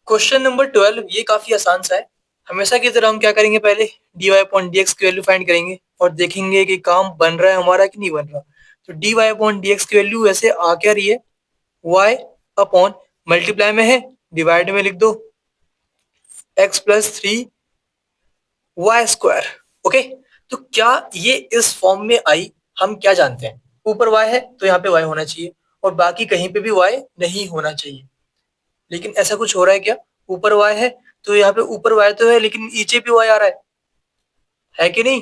Question number 12 ये काफी आसान सा है। हमेशा की तरह हम क्या करेंगे, पहले dy अपॉन dx की वैल्यू फाइंड करेंगे और देखेंगे कि काम बन रहा है हमारा कि नहीं बन रहा। तो dy अपॉन dx की वैल्यू वैसे आ क्या रही है, y अपॉन मल्टीप्लाई में है, डिवाइड में लिख दो x plus 3y square. Okay, तो क्या ये इस फॉर्म में आई, हम क्या जानते हैं, ऊपर y है तो यहाँ पे y होना चाहिए और बाकी कहीं पे भी y नहीं होना चाहिए। लेकिन ऐसा कुछ हो रहा है क्या, ऊपर y है तो यहाँ पे ऊपर y तो है लेकिन नीचे भी y आ रहा है कि नहीं।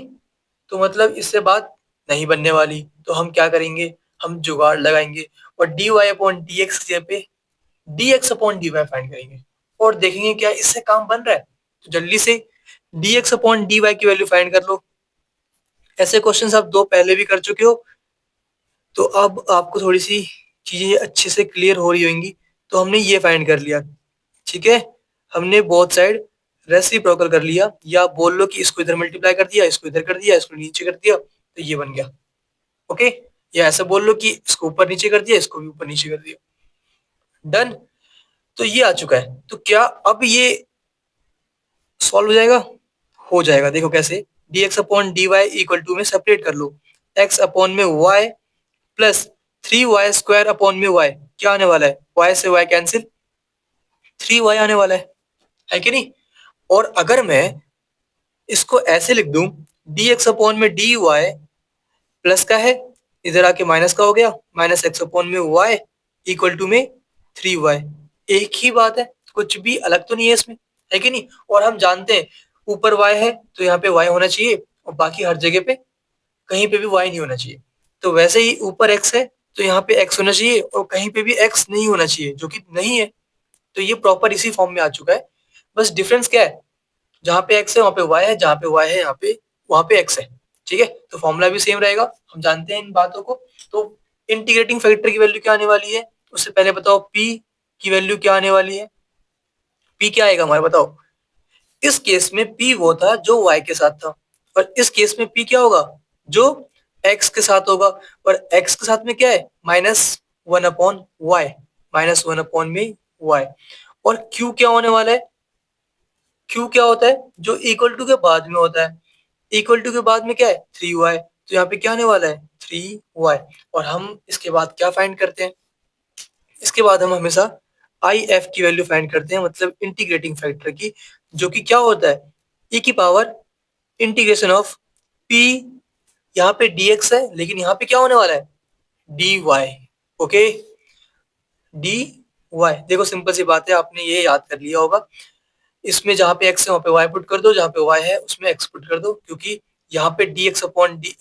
तो मतलब इससे बात नहीं बनने वाली। तो हम क्या करेंगे, हम जुगाड़ लगाएंगे और dy अपॉन dx की जगह पे dx अपॉन dy फाइंड करेंगे और देखेंगे क्या इससे काम बन रहा है। तो जल्दी से dx अपॉन dy की वैल्यू फाइंड कर लो। ऐसे क्वेश्चंस आप दो पहले भी कर चुके हो, तो अब आपको थोड़ी सी चीजें अच्छे से क्लियर हो रही होंगी। तो हमने ये फाइंड कर लिया, ठीक है। हमने बोथ साइड रेसिप्रोकल कर लिया, या बोल लो कि इसको इधर मल्टीप्लाई कर दिया, इसको इधर कर दिया, इसको नीचे कर दिया, तो ये बन गया। ओके, या ऐसा बोल लो कि इसको ऊपर नीचे कर दिया, इसको भी ऊपर नीचे कर दिया, डन। तो ये आ चुका है। तो क्या अब ये सॉल्व हो जाएगा? हो जाएगा। देखो कैसे, dx upon dy equal to में सेपरेट कर लो, x अपॉन में y plus 3y square upon में y, क्या आने वाला है, y से y कैंसिल, 3y आने वाला है कि नहीं। और अगर मैं इसको ऐसे लिख दूं, dx अपॉन में dy प्लस का है, इधर आके माइनस का हो गया, माइनस एक्स अपॉन में y इक्वल टू में 3y, एक ही बात है, कुछ भी अलग तो नहीं है इसमें, है कि नहीं। और हम जानते हैं ऊपर y है तो यहाँ पे y होना चाहिए और बाकी हर जगह पे कहीं पे भी y नहीं होना चाहिए। तो वैसे ही ऊपर x है तो यहाँ पे x होना चाहिए और कहीं पे भी x नहीं होना चाहिए, जो कि नहीं है। तो ये प्रॉपर इसी फॉर्म में आ चुका है। बस डिफरेंस क्या है, जहाँ पे x है वहाँ पे y है, जहाँ पे y है यहाँ पे वहाँ पे x है, ठीक है। तो फॉर्मूला भी सेम रहेगा, हम जानते हैं इन बातों को। तो इंटीग्रेटिंग फैक्टर की वैल्यू क्या आने वाली है, उससे पहले बताओ p की वैल्यू क्या आने वाली है। p क्या आएगा हमारा, बताओ। इस केस में p वो था जो y के साथ था, और इस केस में p क्या होगा, जो x के साथ होगा। और x के साथ में क्या है, -1/y, -1/ में y। और q क्या होने वाला है, q क्या होता है, जो इक्वल टू के बाद में होता है। इक्वल टू के बाद में क्या है, 3y, तो यहाँ पे क्या आने वाला है, 3y। और हम इसके बाद क्या फाइंड करते हैं, इसके बाद हम हमेशा आई एफ की वैल्यू फाइंड करते हैं, मतलब इंटीग्रेटिंग फैक्टर की, जो कि क्या होता है, e की पावर इंटीग्रेशन ऑफ p, यहाँ पे dx है लेकिन यहाँ पे क्या होने वाला है, dy। Okay, dy। देखो सिंपल सी बात है, आपने ये याद कर लिया होगा। इसमें जहाँ पे x है वहाँ पे y पुट कर दो, जहाँ पे y है उसमें x पुट कर दो, क्योंकि यहाँ पे dx upon dy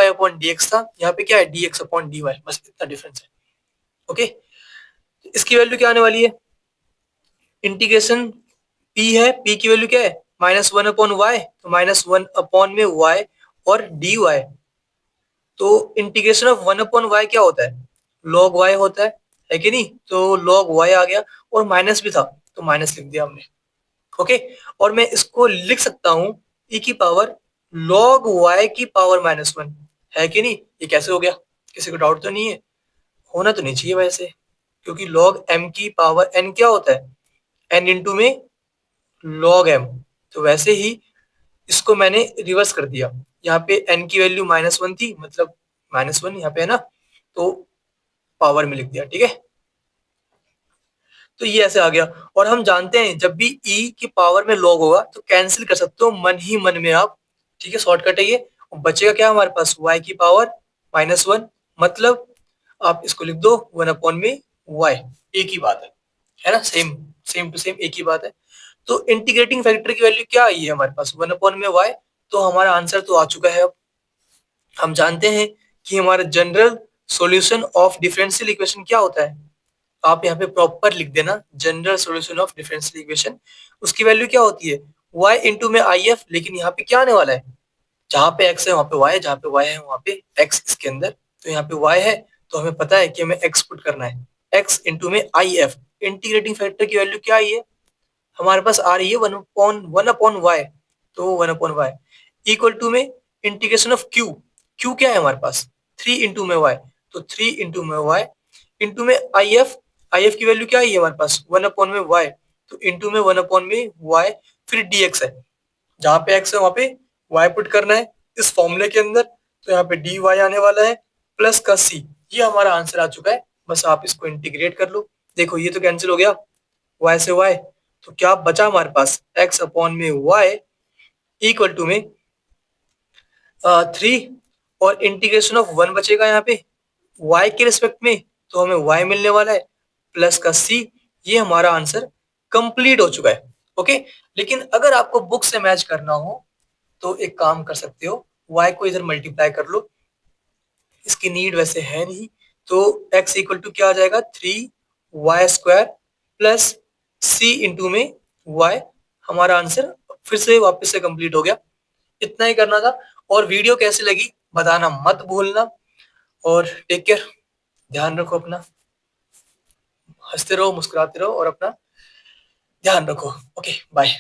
upon dx था, यहाँ पे क्या है, dx अपॉन dy, बस इतना डिफरेंस है। ओके, इसकी वैल्यू क्या आने वाली है, इंटीग्रेशन p है, p की वैल्यू क्या है, -1/y, तो -1/ में y और dy। तो इंटीग्रेशन ऑफ 1/y क्या होता है, log y होता है कि नहीं। तो log y आ गया और माइनस भी था तो माइनस लिख दिया हमने। ओके, और मैं इसको लिख सकता हूँ e की पावर log y की पावर -1, है कि नहीं। ये कैसे हो गया, किसी को डाउट तो नहीं है, होना तो नहीं चाहिए वैसे, क्योंकि log m की पावर n क्या होता है, n इंटू में log m। तो वैसे ही इसको मैंने रिवर्स कर दिया, यहाँ पे n की वैल्यू -1 थी, मतलब -1 यहाँ पे है ना, तो पावर में लिख दिया, ठीक है। तो ये ऐसे आ गया। और हम जानते हैं जब भी e की पावर में log होगा तो कैंसिल कर सकते हो मन ही मन में आप, ठीक है, शॉर्टकट है ये। और बचेगा क्या हमारे पास, y की पावर -1, मतलब आप इसको लिख दो 1/ में y, एक ही बात है ना, सेम सेम टू सेम एक ही बात है। तो इंटीग्रेटिंग फैक्टर की वैल्यू क्या आई है हमारे पास, 1/ में y। तो हमारा आंसर तो आ चुका है। अब हम जानते हैं कि हमारा general solution of differential equation क्या होता है, आप यहाँ पे प्रॉपर लिख देना, general solution of differential equation, उसकी वैल्यू क्या होती है, y इंटू में आई एफ। लेकिन यहाँ पे क्या आने वाला है, जहाँ पे x है वहाँ पे y है, जहाँ पे y है वहाँ पे x इसके अंदर। तो यहाँ पे y है तो हमें पता है कि हमें x पुट करना है, x इंटू में आई एफ। इंटीग्रेटिंग फैक्टर की वैल्यू क्या आई है हमारे पास, आ रही है 1/y। तो 1/y इक्वल टू में इंटीग्रेशन ऑफ q, q क्या है हमारे पास, 3 इंटू में y, तो 3 इंटू में y इंटू में आई एफ। आई एफ की वैल्यू क्या आई है हमारे पास, 1/ में y, तो इंटू में 1 में y, फिर dx है, जहां पे x है वहां पे y पुट करना है इस फॉर्मूले के अंदर, तो यहाँ पे dy आने वाला है प्लस का c। ये हमारा आंसर आ चुका है, बस आप इसको इंटीग्रेट कर लो। देखो ये तो कैंसिल हो गया, y से y, तो क्या बचा हमारे पास x अपॉन में y इक्वल टू में 3, और इंटीग्रेशन ऑफ 1 बचेगा यहाँ पे y के रिस्पेक्ट में, तो हमें y मिलने वाला है प्लस का c। ये हमारा आंसर कंप्लीट हो चुका है। ओके, लेकिन अगर आपको बुक से मैच करना हो तो एक काम कर सकते हो, y को इधर मल्टीप्लाई कर लो, इसकी नीड वैसे है नहीं, तो x इक्वल टू क्या आ जाएगा 3y² प्लस c इंटू में y। हमारा आंसर फिर से वापस से कंप्लीट हो गया। इतना ही करना था। और वीडियो कैसी लगी बताना मत भूलना, और टेक केयर, ध्यान रखो अपना, हंसते रहो मुस्कुराते रहो और अपना ध्यान रखो। Okay bye.